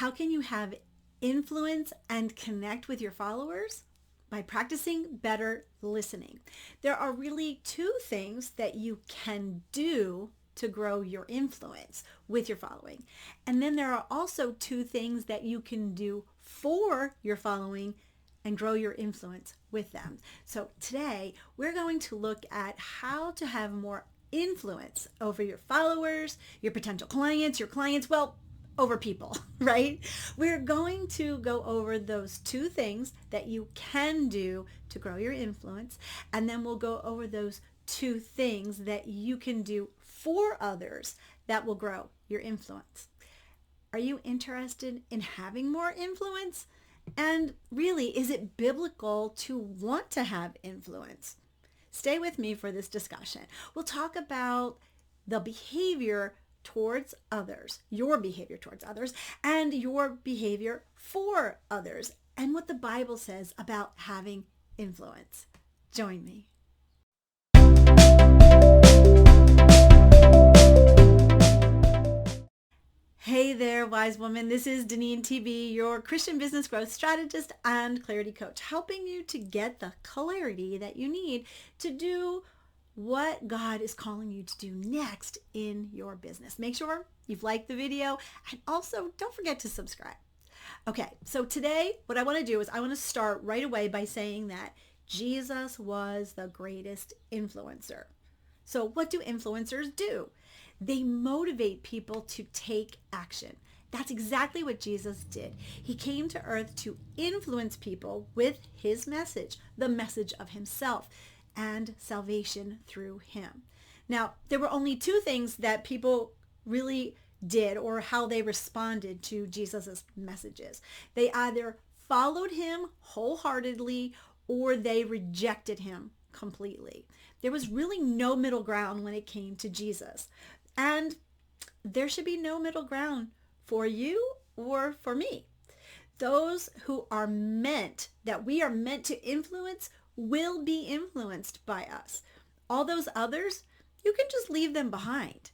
How can you have influence and connect with your followers? By practicing better listening. There are really two things that you can do to grow your influence with your following. And then there are also two things that you can do for your following and grow your influence with them. So today we're going to look at how to have more influence over your followers, your potential clients, your clients, well, over people, right? We're going to go over those two things that you can do to grow your influence, and then we'll go over those two things that you can do for others that will grow your influence. Are you interested in having more influence? And really, is it biblical to want to have influence? Stay with me for this discussion. We'll talk about the behavior towards others, your behavior towards others, and your behavior for others, and what the Bible says about having influence. Join me. Hey there, wise woman. This is DeneenTB, your Christian business growth strategist and clarity coach, helping you to get the clarity that you need to do what God is calling you to do next in your business. Make sure you've liked the video, and also don't forget to subscribe. Okay, so today what I want to do is I want to start right away by saying that Jesus was the greatest influencer. So what do influencers do? They motivate people to take action. That's exactly what Jesus did. He came to earth to influence people with his message, the message of himself and salvation through him. Now, there were only two things that people really did, or how they responded to Jesus's messages. They either followed him wholeheartedly or they rejected him completely. There was really no middle ground when it came to Jesus. And there should be no middle ground for you or for me. Those who are that we are meant to influence will be influenced by us. All those others, you can just leave them behind.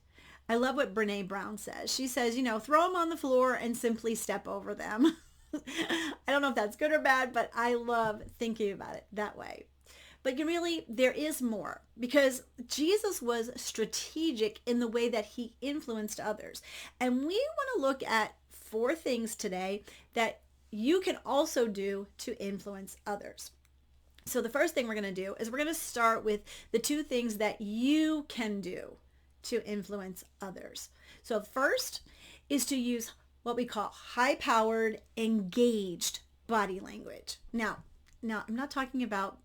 I love what Brene Brown says. She says, throw them on the floor and simply step over them. I don't know if that's good or bad, but I love thinking about it that way. But really, there is more, because Jesus was strategic in the way that he influenced others. And we want to look at 4 things today that you can also do to influence others. So the first thing we're going to do is we're going to start with the 2 things that you can do to influence others. So first is to use what we call high-powered, engaged body language. Now, I'm not talking about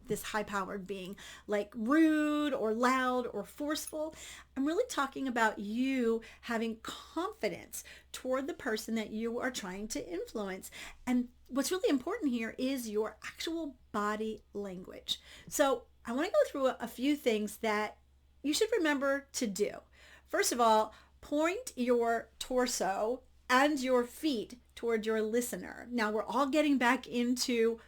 this high-powered being like rude or loud or forceful. I'm really talking about you having confidence toward the person that you are trying to influence. And what's really important here is your actual body language. So I want to go through a few things that you should remember to do. First of all, point your torso and your feet toward your listener. Now we're all getting back into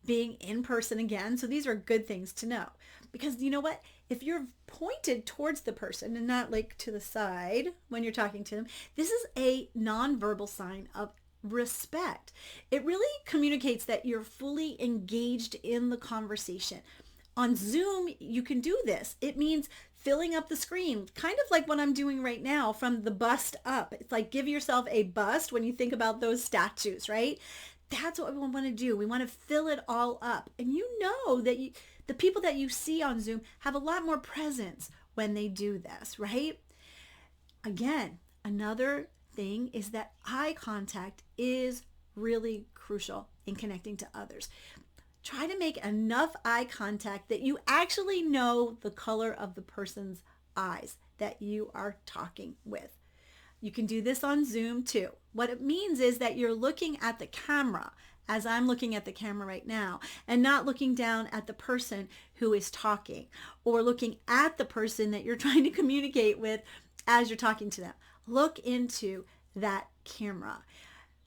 being in person again. So these are good things to know, because you know what? If you're pointed towards the person and not like to the side when you're talking to them, this is a nonverbal sign of respect. It really communicates that you're fully engaged in the conversation. On Zoom, you can do this. It means filling up the screen, kind of like what I'm doing right now from the bust up. It's like give yourself a bust when you think about those statues, right? That's what we want to do. We want to fill it all up. And you know that the people that you see on Zoom have a lot more presence when they do this, right? Again, another thing is that eye contact is really crucial in connecting to others. Try to make enough eye contact that you actually know the color of the person's eyes that you are talking with. You can do this on Zoom too. What it means is that you're looking at the camera, as I'm looking at the camera right now, and not looking down at the person who is talking, or looking at the person that you're trying to communicate with as you're talking to them. Look into that camera.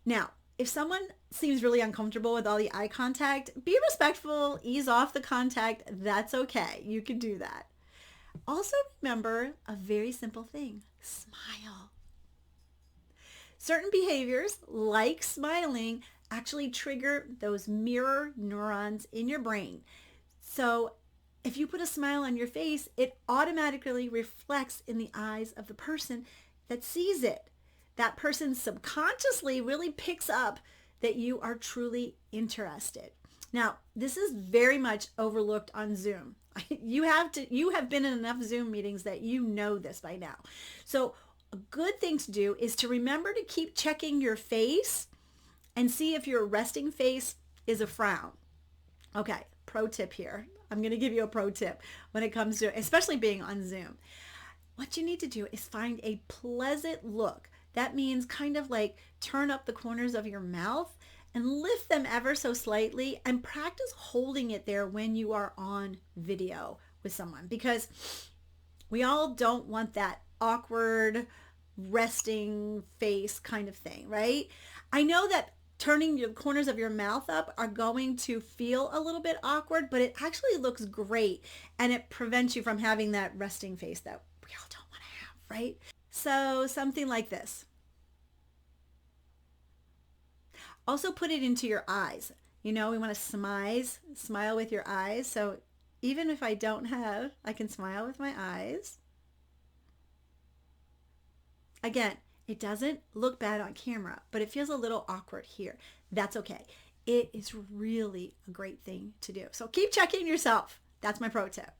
Now, if someone seems really uncomfortable with all the eye contact, be respectful, ease off the contact. That's okay. You can do that. Also remember a very simple thing: smile. Certain behaviors, like smiling, actually trigger those mirror neurons in your brain. So if you put a smile on your face, it automatically reflects in the eyes of the person that sees it. That person subconsciously really picks up that you are truly interested. Now, this is very much overlooked on Zoom. You have been in enough Zoom meetings that you know this by now. So a good thing to do is to remember to keep checking your face and see if your resting face is a frown. Okay, pro tip here. I'm going to give you a pro tip when it comes to, especially being on Zoom. What you need to do is find a pleasant look. That means kind of like turn up the corners of your mouth and lift them ever so slightly and practice holding it there when you are on video with someone, because we all don't want that awkward resting face kind of thing, right? I know that turning the corners of your mouth up are going to feel a little bit awkward, but it actually looks great and it prevents you from having that resting face that we all don't want to have, right? So something like this. Also put it into your eyes. You know, we want to smile with your eyes. So even if I don't have, I can smile with my eyes. Again, it doesn't look bad on camera, but it feels a little awkward here. That's okay. It is really a great thing to do. So keep checking yourself. That's my pro tip.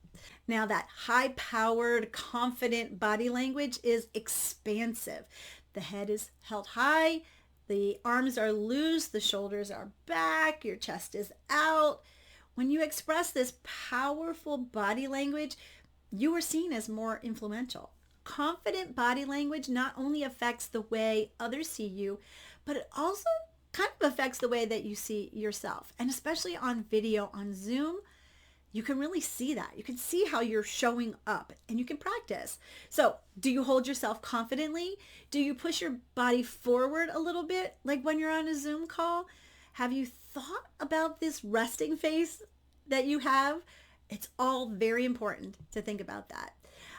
Now that high-powered, confident body language is expansive. The head is held high, the arms are loose, the shoulders are back, your chest is out. When you express this powerful body language, you are seen as more influential. Confident body language not only affects the way others see you, but it also kind of affects the way that you see yourself. And especially on video, on Zoom, you can really see that. You can see how you're showing up and you can practice. So do you hold yourself confidently? Do you push your body forward a little bit like when you're on a Zoom call? Have you thought about this resting face that you have? It's all very important to think about that.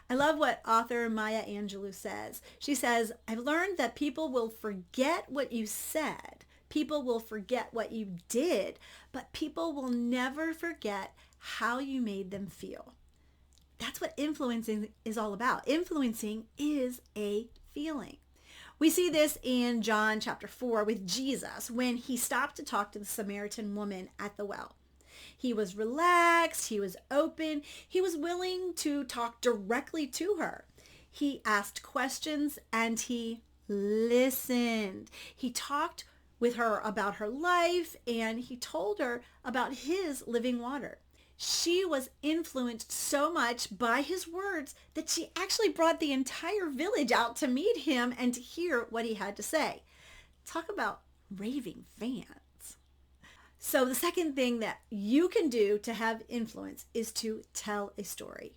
I love what author Maya Angelou says. She says, I've learned that people will forget what you said. People will forget what you did, but people will never forget how you made them feel. That's what influencing is all about. Influencing is a feeling. We see this in John chapter 4 with Jesus when he stopped to talk to the Samaritan woman at the well. He was relaxed, he was open, he was willing to talk directly to her. He asked questions and he listened. He talked with her about her life and he told her about his living water. She was influenced so much by his words that she actually brought the entire village out to meet him and to hear what he had to say. Talk about raving fans. So the second thing that you can do to have influence is to tell a story.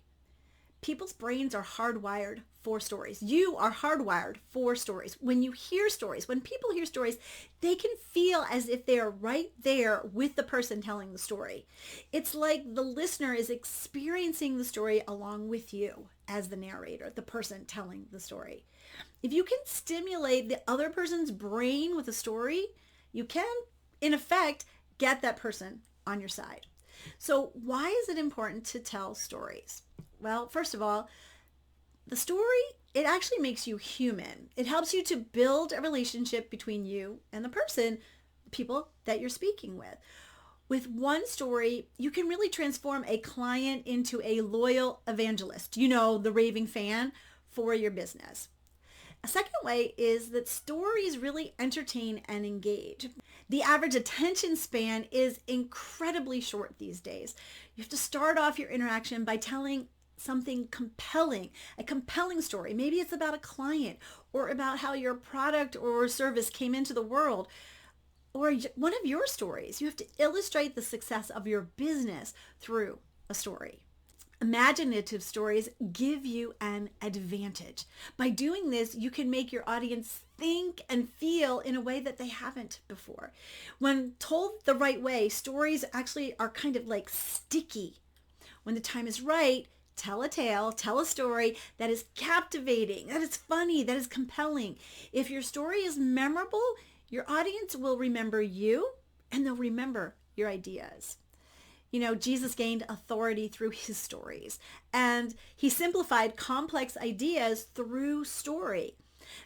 People's brains are hardwired for stories. You are hardwired for stories. When you hear stories, when people hear stories, they can feel as if they are right there with the person telling the story. It's like the listener is experiencing the story along with you as the narrator, the person telling the story. If you can stimulate the other person's brain with a story, you can, in effect, get that person on your side. So why is it important to tell stories? Well, first of all, the story, it actually makes you human. It helps you to build a relationship between you and the person, the people that you're speaking with. With one story, you can really transform a client into a loyal evangelist, you know, the raving fan for your business. A second way is that stories really entertain and engage. The average attention span is incredibly short these days. You have to start off your interaction by telling something compelling, a compelling story. Maybe it's about a client or about how your product or service came into the world, or one of your stories. You have to illustrate the success of your business through a story. Imaginative stories give you an advantage. By doing this, you can make your audience think and feel in a way that they haven't before. When told the right way, stories actually are kind of like sticky. When the time is right, tell a tale, tell a story that is captivating, that is funny, that is compelling. If your story is memorable, your audience will remember you and they'll remember your ideas. Jesus gained authority through his stories, and he simplified complex ideas through story.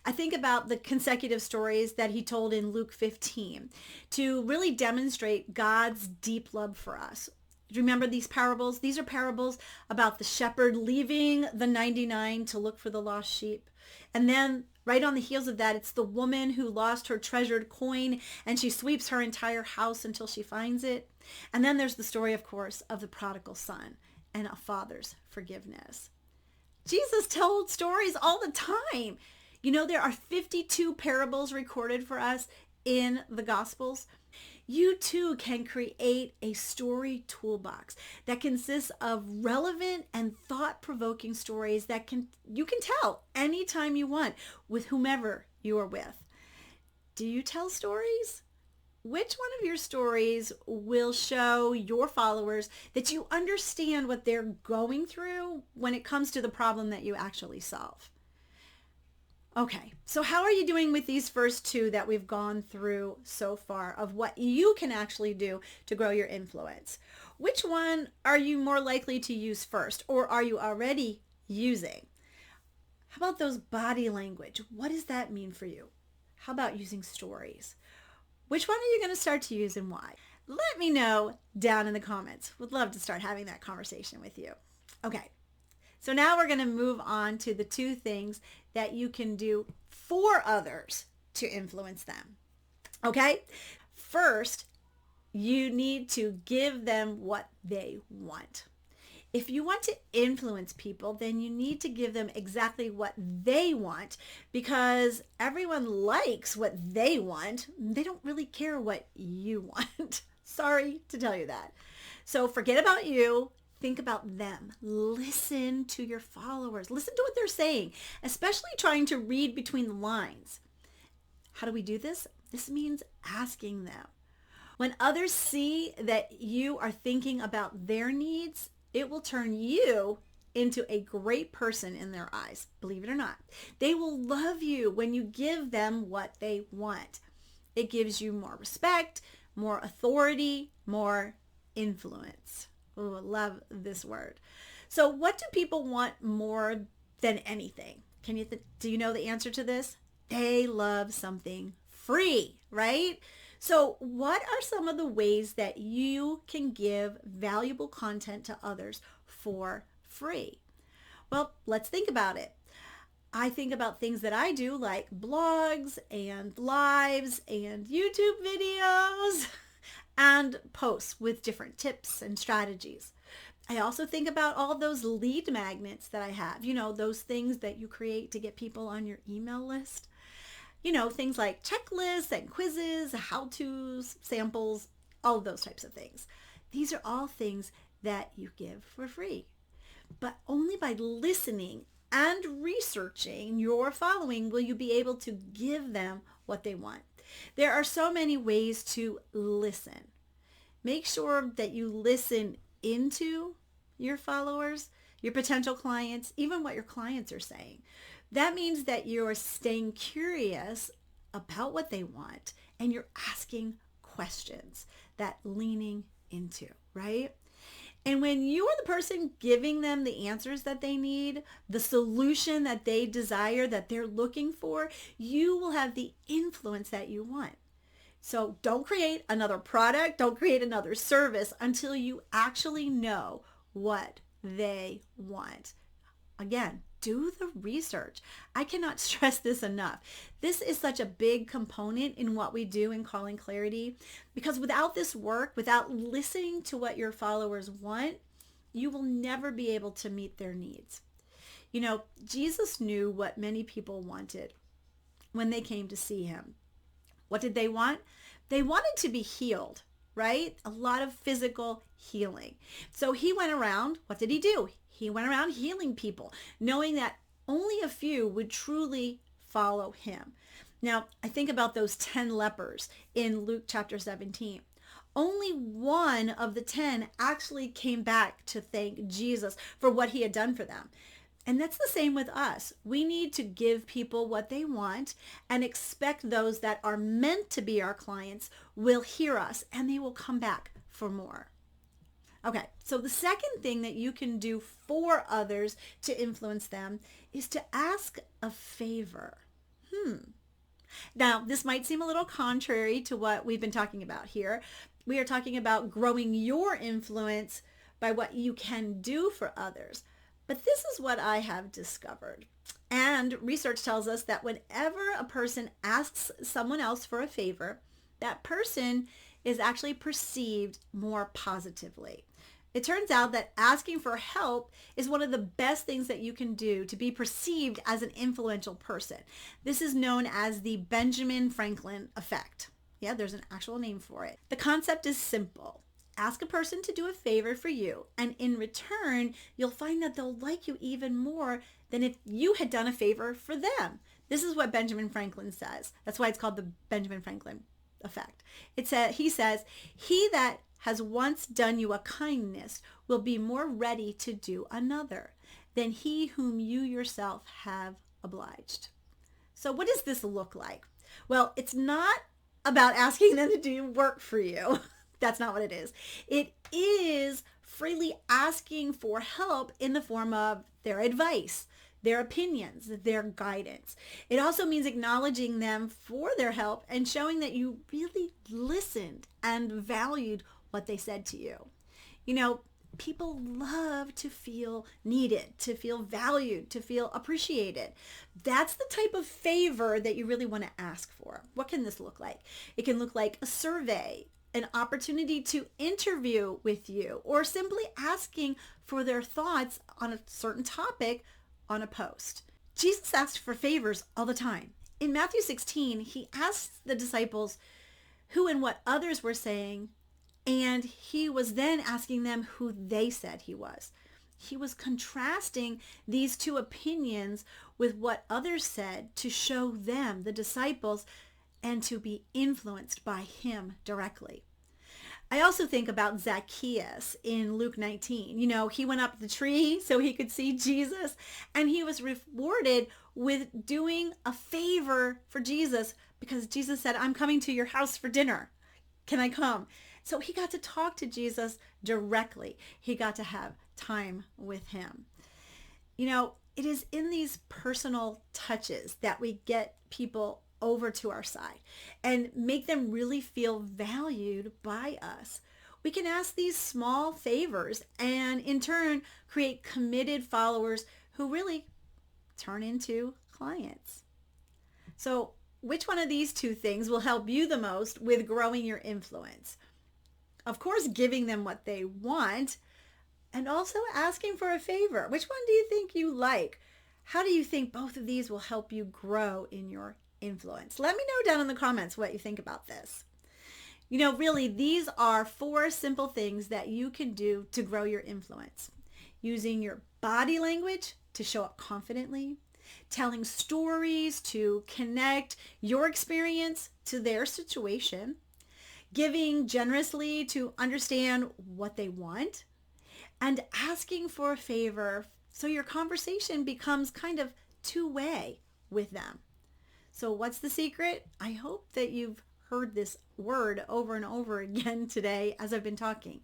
I think about the consecutive stories that he told in Luke 15 to really demonstrate God's deep love for us. Remember these parables? These are parables about the shepherd leaving the 99 to look for the lost sheep. And then right on the heels of that, it's the woman who lost her treasured coin and she sweeps her entire house until she finds it. And then there's the story, of course, of the prodigal son and a father's forgiveness. Jesus told stories all the time. There are 52 parables recorded for us in the Gospels. You too can create a story toolbox that consists of relevant and thought-provoking stories that you can tell anytime you want with whomever you are with. Do you tell stories? Which one of your stories will show your followers that you understand what they're going through when it comes to the problem that you actually solve? Okay, so how are you doing with these first two that we've gone through so far of what you can actually do to grow your influence? Which one are you more likely to use first, or are you already using? How about those body language? What does that mean for you? How about using stories? Which one are you going to start to use and why? Let me know down in the comments. Would love to start having that conversation with you. Okay. So now we're going to move on to the two things that you can do for others to influence them. Okay? First, you need to give them what they want. If you want to influence people, then you need to give them exactly what they want, because everyone likes what they want. They don't really care what you want. Sorry to tell you that. So forget about you. Think about them. Listen to your followers. Listen to what they're saying, especially trying to read between the lines. How do we do this? This means asking them. When others see that you are thinking about their needs, it will turn you into a great person in their eyes. Believe it or not. They will love you when you give them what they want. It gives you more respect, more authority, more influence. Oh, I love this word. So what do people want more than anything? Do you know the answer to this? They love something free, right? So what are some of the ways that you can give valuable content to others for free? Well, let's think about it. I think about things that I do like blogs and lives and YouTube videos and posts with different tips and strategies. I also think about all those lead magnets that I have, those things that you create to get people on your email list. Things like checklists and quizzes, how-tos, samples, all of those types of things. These are all things that you give for free. But only by listening and researching your following will you be able to give them what they want. There are so many ways to listen. Make sure that you listen into your followers, your potential clients, even what your clients are saying. That means that you're staying curious about what they want and you're asking questions, that leaning into, right? And when you are the person giving them the answers that they need, the solution that they desire, that they're looking for, you will have the influence that you want. So don't create another product, don't create another service until you actually know what they want. Again, do the research. I cannot stress this enough. This is such a big component in what we do in Calling Clarity, because without this work, without listening to what your followers want, you will never be able to meet their needs. Jesus knew what many people wanted when they came to see him. What did they want? They wanted to be healed, right? A lot of physical healing. So he went around, what did he do? He went around healing people, knowing that only a few would truly follow him. Now, I think about those 10 lepers in Luke chapter 17. only one of the 10 actually came back to thank Jesus for what he had done for them. And that's the same with us. We need to give people what they want and expect those that are meant to be our clients will hear us and they will come back for more. Okay, so the second thing that you can do for others to influence them is to ask a favor. Now, this might seem a little contrary to what we've been talking about here. We are talking about growing your influence by what you can do for others. But this is what I have discovered. And research tells us that whenever a person asks someone else for a favor, that person is actually perceived more positively. It turns out that asking for help is one of the best things that you can do to be perceived as an influential person. This is known as the Benjamin Franklin effect. Yeah, there's an actual name for it. The concept is simple. Ask a person to do a favor for you, and in return, you'll find that they'll like you even more than if you had done a favor for them. This is what Benjamin Franklin says. That's why it's called the Benjamin Franklin effect. He says, "He that has once done you a kindness will be more ready to do another than he whom you yourself have obliged." So what does this look like? Well, it's not about asking them to do work for you. That's not what it is. It is freely asking for help in the form of their advice, their opinions, their guidance. It also means acknowledging them for their help and showing that you really listened and valued what they said to you. You know, people love to feel needed, to feel valued, to feel appreciated. That's the type of favor that you really want to ask for. What can this look like? It can look like a survey, an opportunity to interview with you, or simply asking for their thoughts on a certain topic on a post. Jesus asked for favors all the time. In Matthew 16, he asked the disciples who and what others were saying, and he was then asking them who they said he was. He was contrasting these two opinions with what others said to show them, the disciples, and to be influenced by him directly. I also think about Zacchaeus in Luke 19. You know, he went up the tree so he could see Jesus, and he was rewarded with doing a favor for Jesus because Jesus said, "I'm coming to your house for dinner. Can I come?" So he got to talk to Jesus directly. He got to have time with him. You know, it is in these personal touches that we get people over to our side and make them really feel valued by us. We can ask these small favors and in turn create committed followers who really turn into clients. So which one of these two things will help you the most with growing your influence? Of course, giving them what they want and also asking for a favor. Which one do you think you like? How do you think both of these will help you grow in your influence? Let me know down in the comments what you think about this. You know, really, these are 4 simple things that you can do to grow your influence. Using your body language to show up confidently, telling stories to connect your experience to their situation, giving generously to understand what they want, and asking for a favor so your conversation becomes kind of two-way with them. So what's the secret? I hope that you've heard this word over and over again today as I've been talking.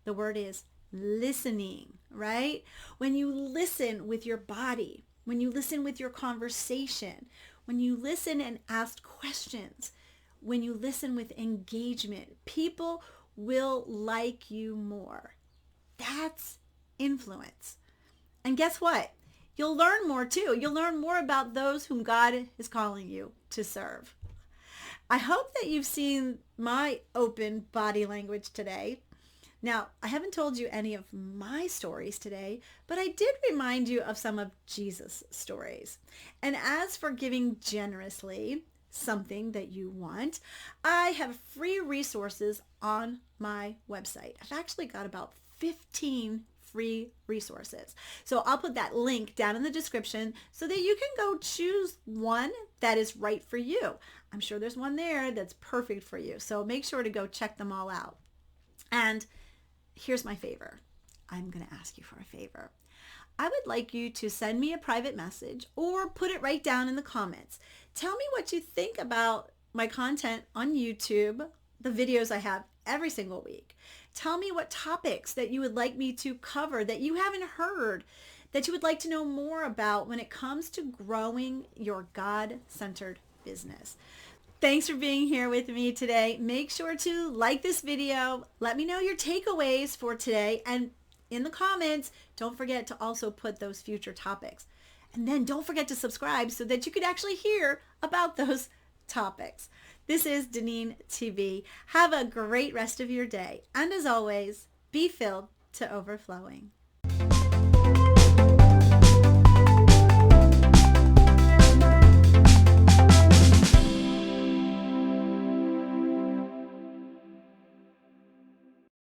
The word is listening, right? When you listen with your body, when you listen with your conversation, when you listen and ask questions, when you listen with engagement, people will like you more. That's influence. And guess what? You'll learn more too. You'll learn more about those whom God is calling you to serve. I hope that you've seen my open body language today. Now, I haven't told you any of my stories today, but I did remind you of some of Jesus' stories. And as for giving generously, something that you want, I have free resources on my website. I've actually got about 15 free resources. So I'll put that link down in the description so that you can go choose one that is right for you. I'm sure there's one there that's perfect for you. So make sure to go check them all out. And here's my favor. I'm going to ask you for a favor. I would like you to send me a private message or put it right down in the comments. Tell me what you think about my content on YouTube, the videos I have every single week. Tell me what topics that you would like me to cover that you haven't heard, that you would like to know more about when it comes to growing your God-centered business. Thanks for being here with me today. Make sure to like this video. Let me know your takeaways for today. And in the comments, don't forget to also put those future topics. And then don't forget to subscribe so that you could actually hear about those topics. This is DeneenTB. Have a great rest of your day. And as always, be filled to overflowing.